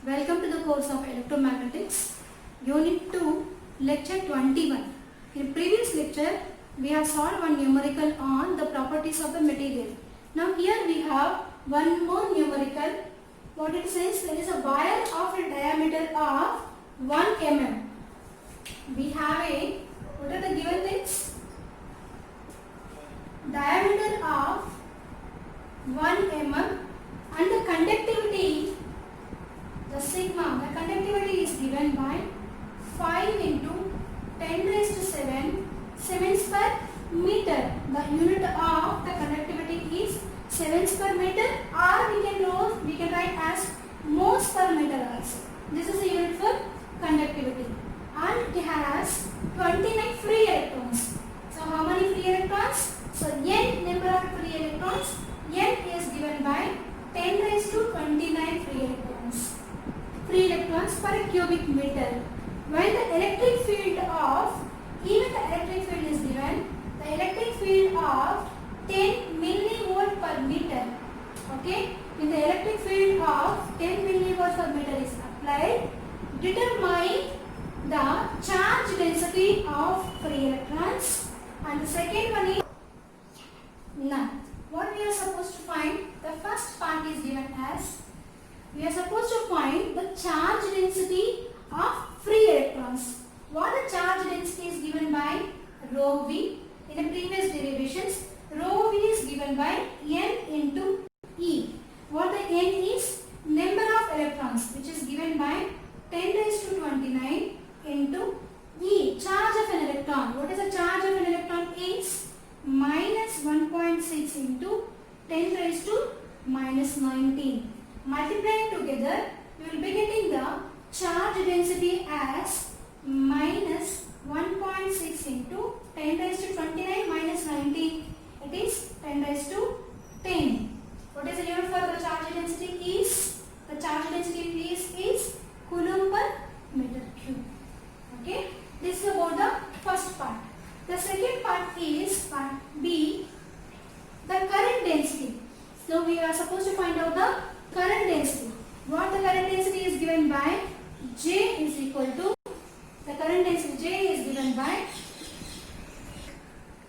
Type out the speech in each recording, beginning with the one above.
Welcome to the course of Electromagnetics, Unit 2, Lecture 21. In previous lecture, we have solved one numerical on the properties of the material. Now here we have one more numerical. What it says, there is a wire of a diameter of 1 mm. We have what are the given things? Diameter of 1 mm and the conductivity, the sigma, the conductivity is given by 5 into 10 raised to 7 Siemens per meter. The unit of the conductivity is Siemens per meter, or we can write as moles per meter also. This is the unit for conductivity, and it has 29 free electrons. So how many free electrons? So n number of free electrons, n is given by 10 raised to 29 free electrons. Free electrons per cubic meter. When the electric field of, even the electric field is given, the electric field of 10 millivolt per meter. Okay, if the electric field of 10 millivolt per meter is applied, determine the charge density of free electrons. And the second one is now. What we are supposed to find? The first part is given as, we are supposed to find the charge density of free electrons. What the charge density is given by rho v. In the previous derivations, rho v is given by n into E. What the n is? Number of electrons, which is given by 10 raised to 29 into E. Charge of an electron. What is the charge of an electron? Is minus 1.6 into 10 raised to minus 19. Multiplying together, you will be getting the charge density as minus 1.6 into 10 raised to 29 minus 19. It is 10 raised to 10. What is the unit for the charge density? Is the charge density is coulomb per meter cube. Okay, this is about the first part. The second part is part B, the current density. So we are supposed to find out the current density. What the current density is given by? J is equal to, the current density J is given by,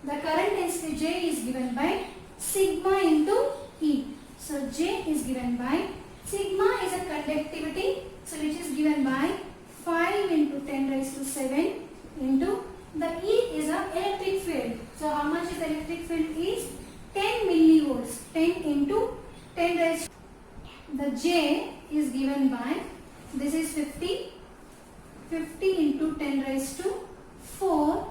the current density J is given by sigma into E. So J is given by, sigma is a conductivity, so which is given by 5 into 10 raised to 7 into the E is a electric field. So how much is the electric field? Is 10 millivolts. 10 into 10 raised to, the J is given by, this is 50 into 10 raised to 4,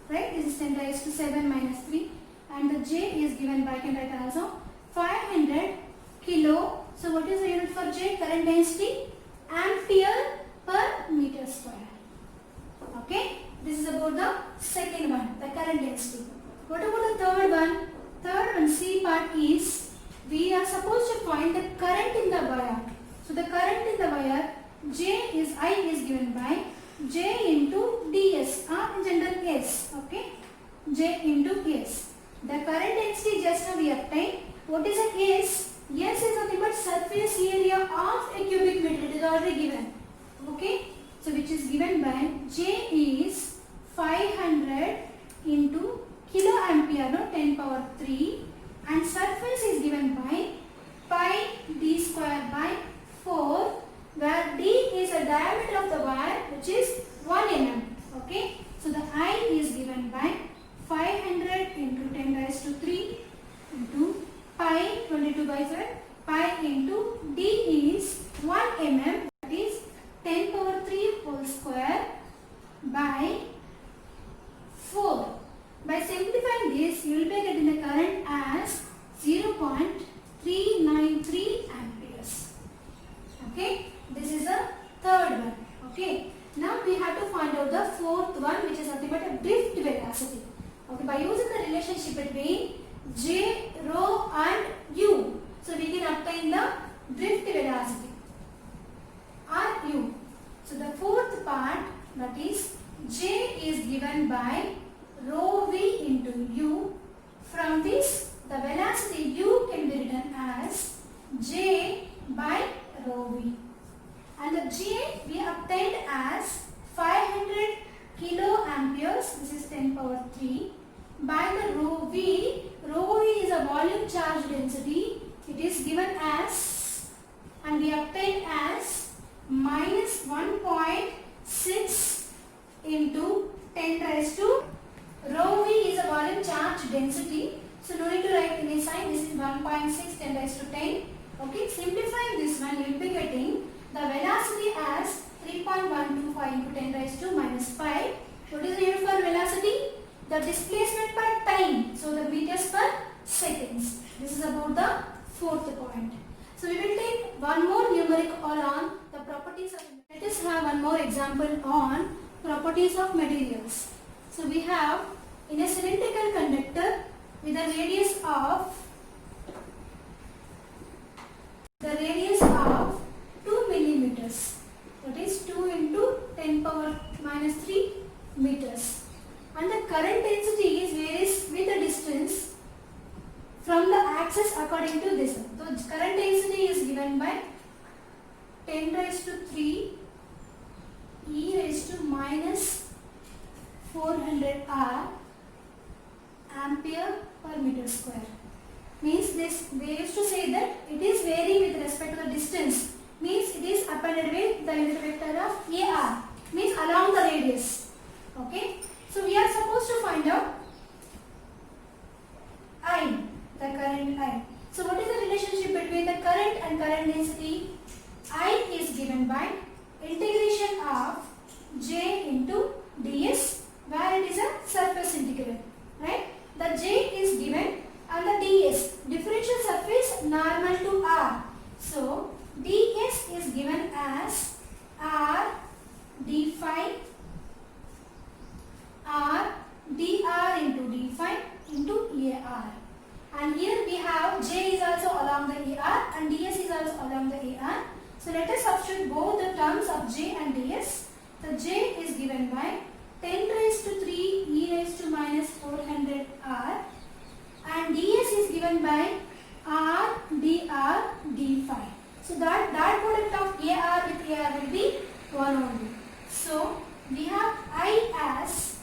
right? This is 10 raised to 7 minus 3, and the J is given by, I can write also 500 kilo. So what is the unit for J? Current density, ampere per meter square. Okay, this is about the second one, the current density. What about the third one? Third one, C part is, we are supposed to find the current in the wire. So the current in the wire, I is given by J into ds, or in general S. Okay, J into S. The current density just now we obtained. What is a S? S is nothing but surface area of a cubic meter. It is already given. Okay, so which is given by J is 500 into kilo ampere, no, 10 power 3, and surface is given by pi d square by 4, where d is the diameter of the wire, which is 1 mm. Okay, so the I is given by 500 into 10 raised to 3 into pi 22 by 7, pi into d is 1 mm, that is 10 power 3 whole square by 4. By simplifying this, you will be getting the current as 0.393 amperes. Okay, this is the third one. Okay, now we have to find out the fourth one, which is nothing but a drift velocity. Okay, by using the relationship between J, rho and U, so we can obtain the drift velocity, or U. So the fourth part, that is J is given by rho v into U. From this, the velocity U can be written as J by rho v. And and the J we obtained as 500 kiloamperes, this is 10 power 3, by the rho V. Rho V is a volume charge density. It is given as, and we obtained as minus 1.6 into 10 raised to, rho V is a volume charge density. So no need to write any sign. This is 1.6 10 raised to 10. Okay, simplifying this one, you will be getting the velocity as 3.125 into 10 raised to minus 5. What is the unit for velocity? The displacement per time. So the meters per seconds. This is about the fourth point. So we will take one more numeric on the properties of. Let us have one more example on properties of materials. So we have in a cylindrical conductor with a radius of 2 millimeters. That is 2 into 10 power minus 3 meters. And the current density varies with the distance from the axis according to this. So current density is given by 10 raised to 3 e raised to minus 400 r ampere per meter square. Means this, they used to say that it is varying with respect to the distance. Means it is appended with the unit vector of AR. Means along the radius. Okay. So we are supposed to find out I, the current I. So what is the relationship between the current and current density? I is given by integration of J into ds, where it is a surface integral, right? The J is given and the ds, differential surface normal to R. So ds is given as R d phi R dr into d phi into AR. And here we have J is also along the AR and ds is also along the AR. So let us substitute both the terms of J and ds. The J is given by 10 raised to 3 e raised to minus 400 r, and ds is given by r dr d phi. So that product of AR with AR will be 1 only. So we have I as,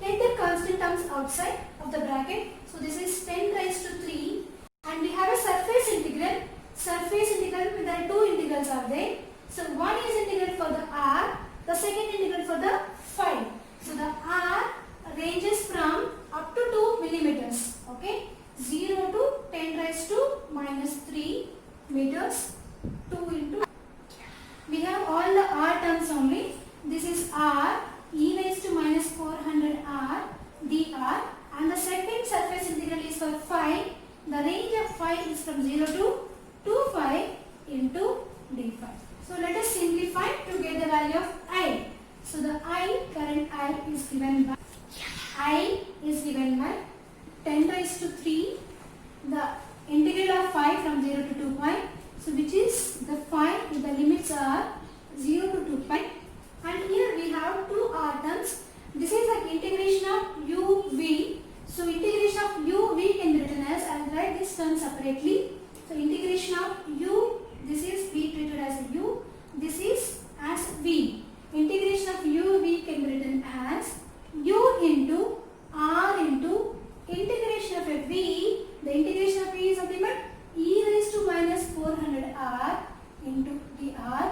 take the constant terms outside of the bracket. So this is 10 raised to 3 and we have a surface integral. Surface integral, there are two integrals are there. So one is integral for the r, the second integral for the phi. So the r ranges from up to 2 millimeters. Okay, 0 to 10 raised to minus 3 meters. 2 into, we have all the r terms only. This is r e raised to minus 400 r dr, and the second surface integral is for phi. The range of phi is from 0 to 2 phi into d phi. So let us simplify to get the value of I. So the I, current I is given by, I is given by 10 raised to 3, the integral of phi from 0 to 2 pi. So which is the phi, the limits are 0 to 2 pi. And here we have two r terms. This is the integration of uv. So integration of uv can be written as, I will write this term separately. So integration of u, this is v treated as a u, this is as v. Integration of uv can be written as u into r into integration of a v. The integration of v is nothing but e raised to minus 400 r into dr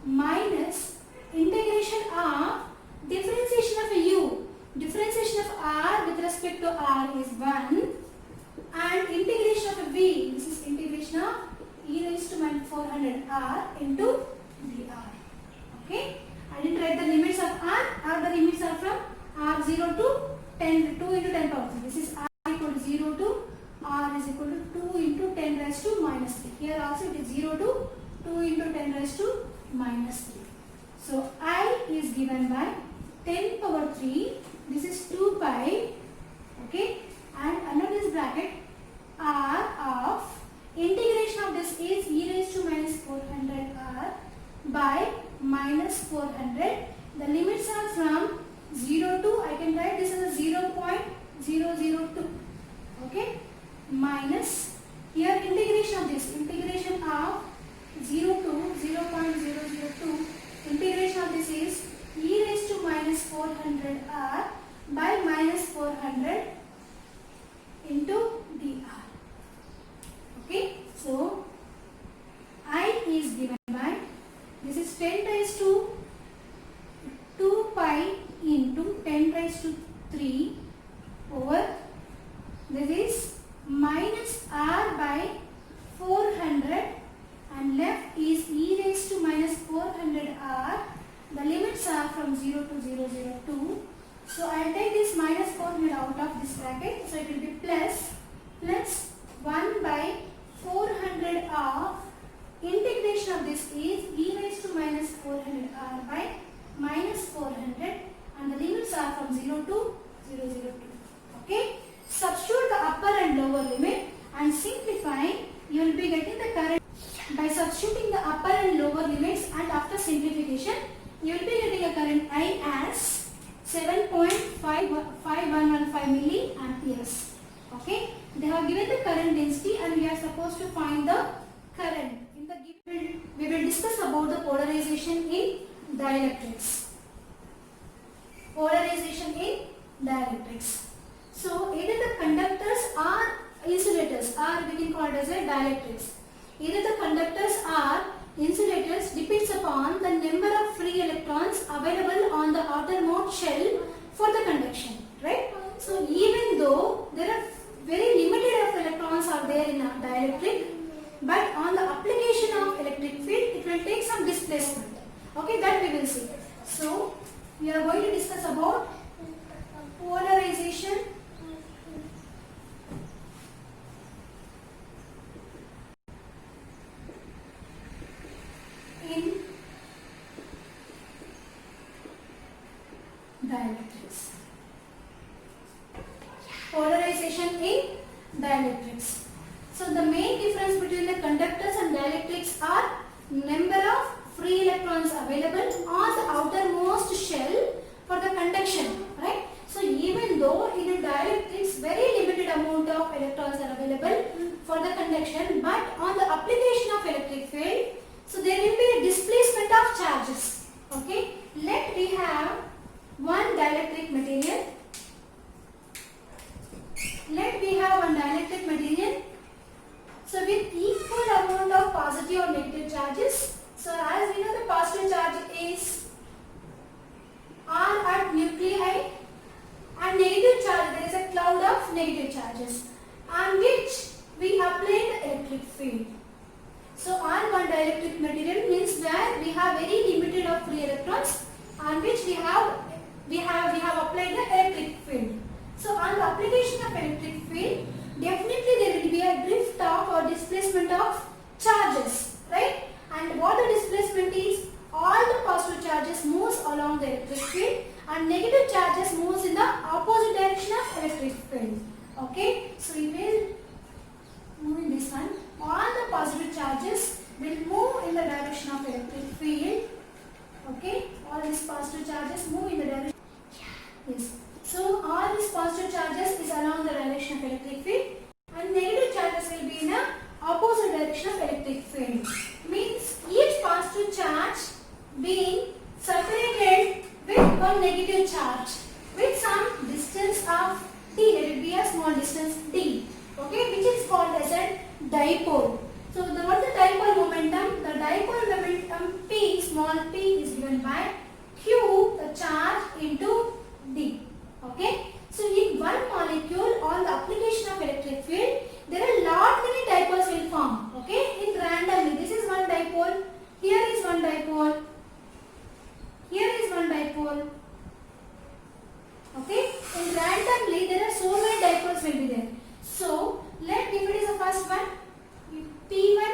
minus integration of differentiation of a u. Differentiation of r with respect to r is 1, and integration of a v, this is integration of e raised to minus 400 r into dr. Okay, I didn't write the limits of r. The limits are from r0 to 10, 2 into 10 power 3. This is r equal to 0 to r is equal to 2 into 10 raised to minus 3. Here also it is 0 to 2 into 10 raised to minus 3. So I is given by 10 power 3. This is 2 pi. Okay, and under this bracket r of integration of this is e raised to minus 400 r by minus 400. The limits are from 0 to, I can write this as a 0.002. Okay, minus, here integration of this, integration of 0 to 0.002 10 raised to 2 pi into 10 raised to 3 over this is minus r by 400 and left is e raised to minus 400 r. The limits are from 0 to 002. So I will take this minus 400 out of this bracket. So it will be plus 1 by 400 r. Integration of this is e raised to minus 400 r by minus 400 and the limits are from 0 to 002. Okay. Substitute the upper and lower limit and simplifying, you will be getting the current by substituting the upper and lower limits, and after simplification you will be getting a current I as 7.5115 milliamperes. Okay. They have given the current density and we are supposed to find the current. In the given, we will discuss about the polarization in dielectrics. Polarization in dielectrics. So either the conductors or insulators, or we can call it as a dielectrics. Either the conductors or insulators depends upon the number of free electrons available on the outermost shell for the conduction, right? So even though there are very limited of electrons are there in a dielectric, but on the application of electric field it will take some displacement. Okay, that we will see. So we are going to discuss about polarization in dielectrics. Polarization in dielectrics. So the main difference between the conductors and dielectrics are number of free electrons available on the outermost shell for the conduction, right? So even though in a dielectrics very limited amount of electrons are available for the conduction, but on the application of electric field, so there will be a displacement of charges. Okay, let we have one dielectric material. Let we have one dielectric material. So with equal amount of positive or negative charges. So as we know, the positive charge is R at nuclei and negative charge, there is a cloud of negative charges on which we apply the electric field. So on one dielectric material means where we have very limited of free electrons on which we have applied the electric field. So on the application of electric field, definitely there will be a drift of or displacement of charges, right? And what the displacement is, all the positive charges moves along the electric field and negative charges moves in the opposite direction of electric field. Okay, so we will move in this one. All the positive charges will move in the direction of electric field. Okay, all these positive charges move in the direction. Yes. So all these positive charges is along the direction of electric field and negative charges will be in the opposite direction of electric field. Means each positive charge being separated with one negative charge with some distance of d. There will be a small distance d. Okay, which is called as a dipole. So what the dipole momentum? The dipole momentum P, small p, is given by Q, the charge, into d. Okay, so in one molecule on the application of electric field, there are lot many dipoles will form. Okay, in randomly, this is one dipole, here is one dipole, here is one dipole. Okay, in randomly there are so many dipoles will be there. So let if it is the first one, P1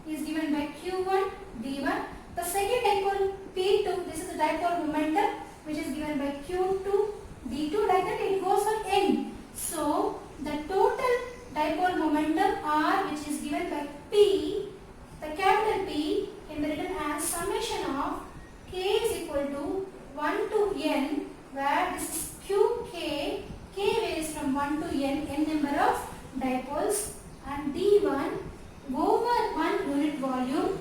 is given by Q1 D1. The second dipole P2, this is the dipole momentum which is given by Q2 D2, like that it goes on N. So the total dipole momentum R, which is given by P, the capital P, can be written as summation of K is equal to 1 to N, where this is QK, K varies from 1 to N number of dipoles, and D1 over 1 unit volume.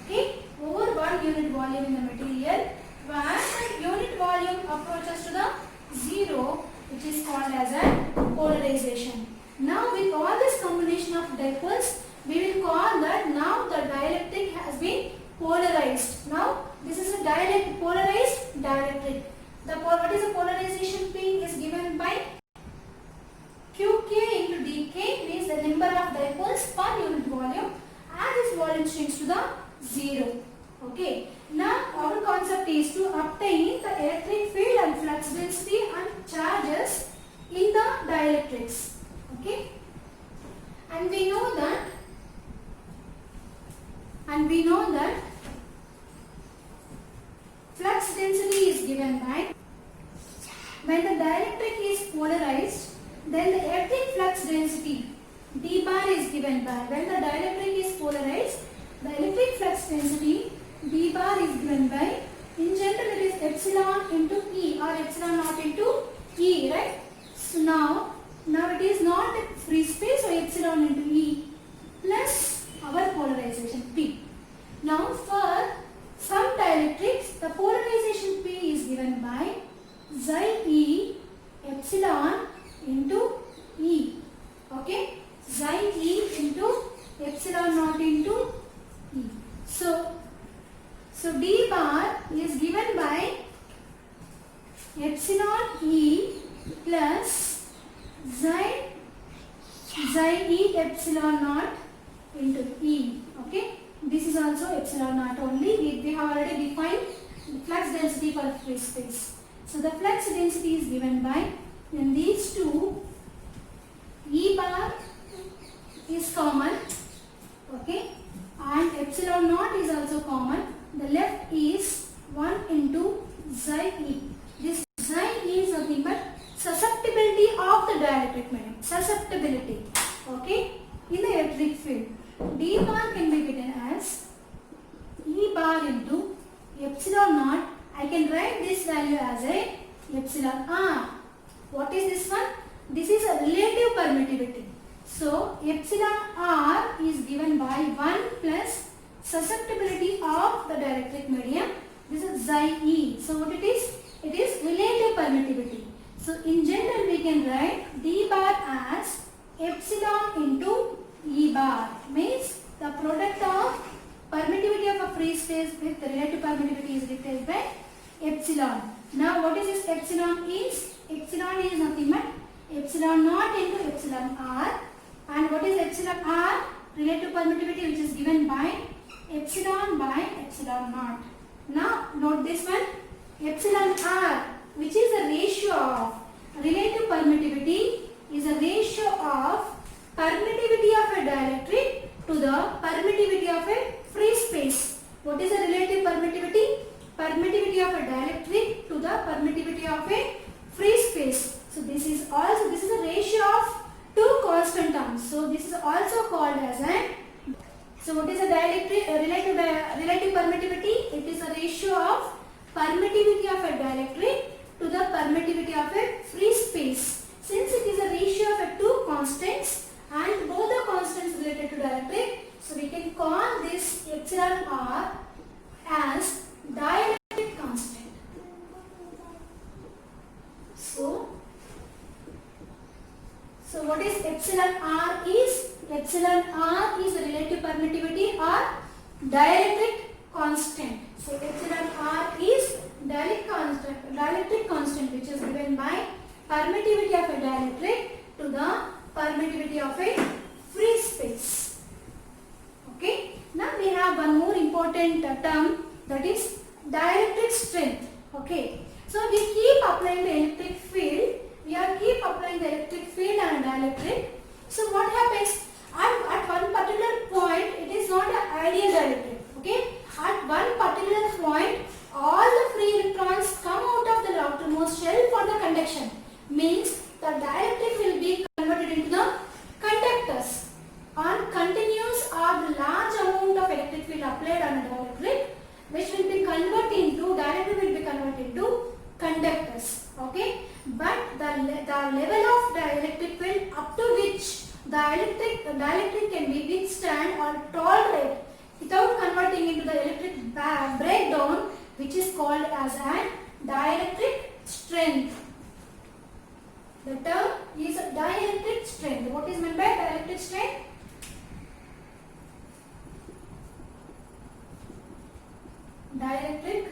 Okay, over 1 unit volume in the material, where the unit volume approaches to the 0, which is called as a polarization. Now with all this combination of dipoles, we will call that now the dielectric has been polarized. Now this is a polarized dielectric. What is the polarization P is given by Qk into dk, means the number of dipoles per unit volume, as this volume shrinks to the 0. Okay. Now our concept is to obtain the electric field and flux density and charges in the dielectrics. Okay. And we know that flux density is given by, when the dielectric is polarized, then the electric flux density d bar is given by, when the dielectric is polarized, the electric flux density d bar is given by, in general it is epsilon into E or epsilon naught into E, right? So now it is not a free space, so epsilon into E plus our polarization P. Now for some dielectrics, the polarization P is given by xi E epsilon into E. Okay, xi E into epsilon naught into E. So d bar is given by epsilon E plus xi E epsilon naught into E. Okay, this is also epsilon naught only. We have already defined the flux density for free space. So the flux density is given by, in these two, E bar is common, okay, and epsilon naught is also common. The left is 1 into xi E. This xi E is nothing but susceptibility of the dielectric medium. Susceptibility, okay, in the electric field. D bar can be written as E bar into epsilon naught. I can write this value as a epsilon R. What is this one? This is a relative permittivity. So epsilon R is given by 1 plus susceptibility of the dielectric medium. This is xi E. So what it is? It is relative permittivity. So in general we can write d bar as epsilon into E bar, means the product of permittivity of a free space with the relative permittivity is written by epsilon. Now what is this epsilon is? Epsilon is nothing but epsilon naught into epsilon R. And what is epsilon R? Relative permittivity, which is given by epsilon naught. Now note this one, epsilon R, which is a ratio of relative permittivity, is a ratio of permittivity of a dielectric to the permittivity of a free space. What is the relative permittivity? Permittivity of a dielectric to the permittivity of a free space. So this is a ratio of two constant terms. So this is also called as a, so what is a dielectric relative permittivity? It is a ratio of permittivity of a dielectric to the permittivity of a free space. Since it is a ratio of two constants and both the constants related to dielectric, so we can call this epsilon R as dielectric constant. So what is epsilon R is? Epsilon R is the relative permittivity or dielectric constant. So epsilon R is dielectric constant, which is given by permittivity of a dielectric to the permittivity of a free space. Okay. Now we have one more important term, that is dielectric strength. Okay. So we keep applying the electric field. We are keep applying the electric field and dielectric. So what happens? At one particular point, it is not an ideal dielectric. Okay. At one particular point, all the free electrons come out of the outermost shell for the conduction. Means the dielectric will be converted into the conductors. On continuous or large amount of electric field applied on a dielectric, which will be converted into, dielectric will be converted into conductors. Okay. But the level of the electric field up to which the dielectric can be withstand or tolerate without converting into the electric breakdown, which is called as a dielectric strength. The term is dielectric strength. What is meant by dielectric strength? dielectric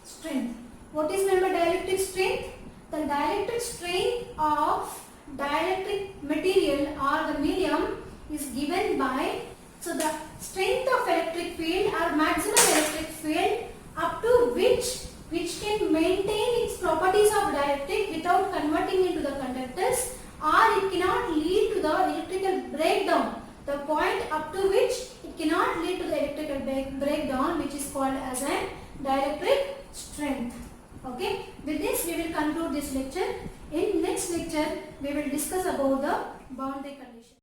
strength. What is meant by dielectric strength? The dielectric strength of dielectric material or the medium is given by, so the strength of electric field or maximum electric field up to which can maintain its properties of dielectric without converting into the conductors, or it cannot lead to the electrical breakdown. The point up to which it cannot lead to the electrical breakdown, which is called as a dielectric strength. Okay, with this we will conclude this lecture. In next lecture we will discuss about the boundary condition.